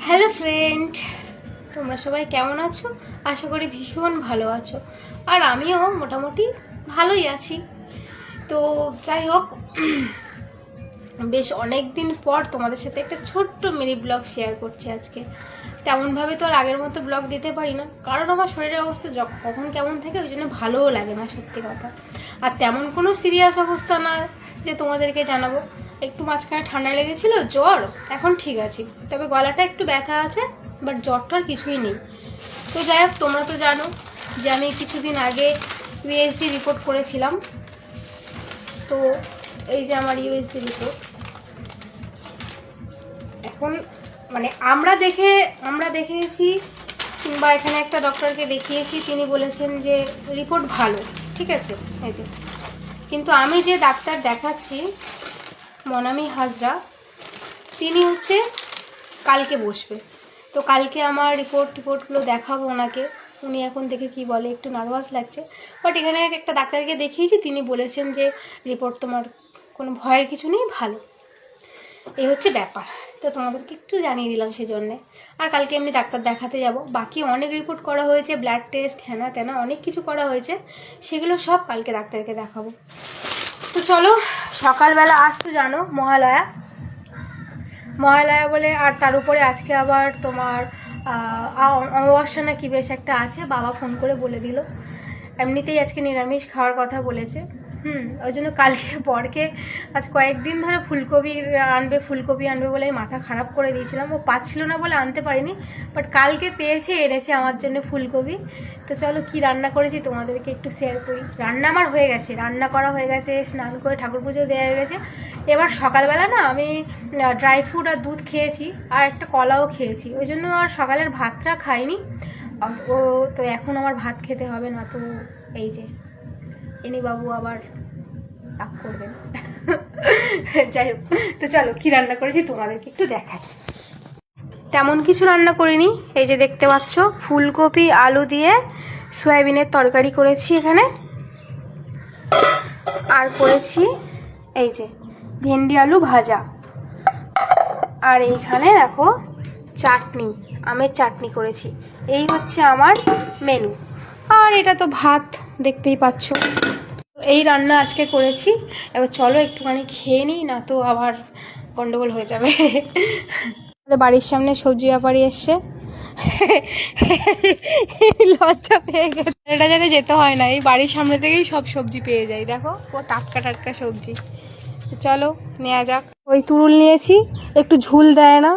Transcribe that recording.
Hello friend, তোমরা সবাই কেমন আছো? আশা করি ভীষণ ভালো আছো, আর আমিও মোটামুটি ভালোই আছি। তো যাই হোক, বেশ অনেক দিন পর তোমাদের সাথে একটা ছোট্ট মিনি ব্লগ শেয়ার করছি আজকে। তেমনভাবে তো আর আগের মতো ব্লগ দিতে পারি না, কারণ আমার শরীরের অবস্থা কখন কেমন থাকে, ওই জন্য ভালোও লাগে না সত্যি কথা। আর তেমন কোনো সিরিয়াস অবস্থা না যে তোমাদেরকে জানাবো। একটু মাঝখানে ঠান্ডা লেগেছিল, জ্বর, এখন ঠিক আছে, তবে গলাটা একটু ব্যথা আছে, বাট জ্বরটার কিছুই নেই। তো যাই হোক, তোমরা তো জানো যে আমি কিছুদিন আগে ইউএসজি রিপোর্ট করেছিলাম। তো এই যে আমার ইউএসজি রিপোর্ট। এখন মানে আমরা দেখেছি, কিংবা এখানে একটা ডক্টরকে দেখিয়েছি, তিনি বলেছেন যে রিপোর্ট ভালো, ঠিক আছে, এই যে। কিন্তু আমি যে ডাক্তার দেখাচ্ছি, মনামি হাজরা, তিনি হচ্ছে কালকে বসবে। তো কালকে আমার রিপোর্টগুলো দেখাবো ওনাকে। উনি এখন দেখে কি বলে, একটু নার্ভাস লাগছে। বাট এখানে একটা ডাক্তারকে দেখিয়েছি, তিনি বলেছেন যে রিপোর্ট তোমার কোনো ভয়ের কিছু নেই, ভালো। এই হচ্ছে ব্যাপার। তো তোমাদেরকে একটু জানিয়ে দিলাম সেই জন্যে। আর কালকে এমনি ডাক্তার দেখাতে যাব। বাকি অনেক রিপোর্ট করা হয়েছে, ব্লাড টেস্ট, হ্যানা ত্যানা অনেক কিছু করা হয়েছে, সেগুলো সব কালকে ডাক্তারকে দেখাবো। তো চলো, সকালবেলা আজ তো জানো মহালয়া বলে, আর তার উপরে আজকে আবার তোমার অমাবস্যা না কি বেশ একটা আছে, বাবা ফোন করে বলে দিল। এমনিতেই আজকে নিরামিষ খাওয়ার কথা বলেছে। ওই জন্য কালকে বরকে আজ কয়েকদিন ধরে ফুলকপি আনবে বলে মাথা খারাপ করে দিয়েছিলাম। ও পাচ্ছিল না বলে আনতে পারিনি, বাট কালকে পেয়েছে, এনেছে আমার জন্য ফুলকপি। তো চলো, কি রান্না করেছি তোমাদেরকে একটু শেয়ার করি। রান্না আমার হয়ে গেছে, রান্না করা হয়ে গেছে, স্নান করে ঠাকুর পুজো দেওয়া হয়ে গেছে। এবার সকালবেলা না আমি ড্রাই ফ্রুট আর দুধ খেয়েছি, আর একটা কলাও খেয়েছি, ওই জন্য আর সকালের ভাতটা খাইনি। ও তো এখন আমার ভাত খেতে হবে না। তো এই যে এনি বাবু আবার রাগ করবেন। যাই হোক, তো চলো কি রান্না করেছি তোমাদেরকে একটু দেখাই। তেমন কিছু রান্না করিনি, এই যে দেখতে পাচ্ছ, ফুলকপি আলু দিয়ে সয়াবিনের তরকারি করেছি এখানে, আর করেছি এই যে ভেন্ডি আলু ভাজা, আর এইখানে দেখো চাটনি, আমের চাটনি করেছি। এই হচ্ছে আমার মেনু। আর এটা তো ভাত, দেখতেই পাচ্ছ। এই রান্না আজকে করেছি। এবার চলো একটুখানি খেয়ে নিই, না তো আবার গন্ডগোল হয়ে যাবে। বাড়ির সামনে সবজি ব্যাপারী এসছে, লজ্জা পেয়ে গেছে। এটা যেন যেতে হয় না, এই বাড়ির সামনে থেকেই সব সবজি পেয়ে যাই। দেখো, ও টাটকা টাটকা সবজি। চলো নেওয়া যাক। ওই তুরুল নিয়েছি, একটু ঝুল দেয় না,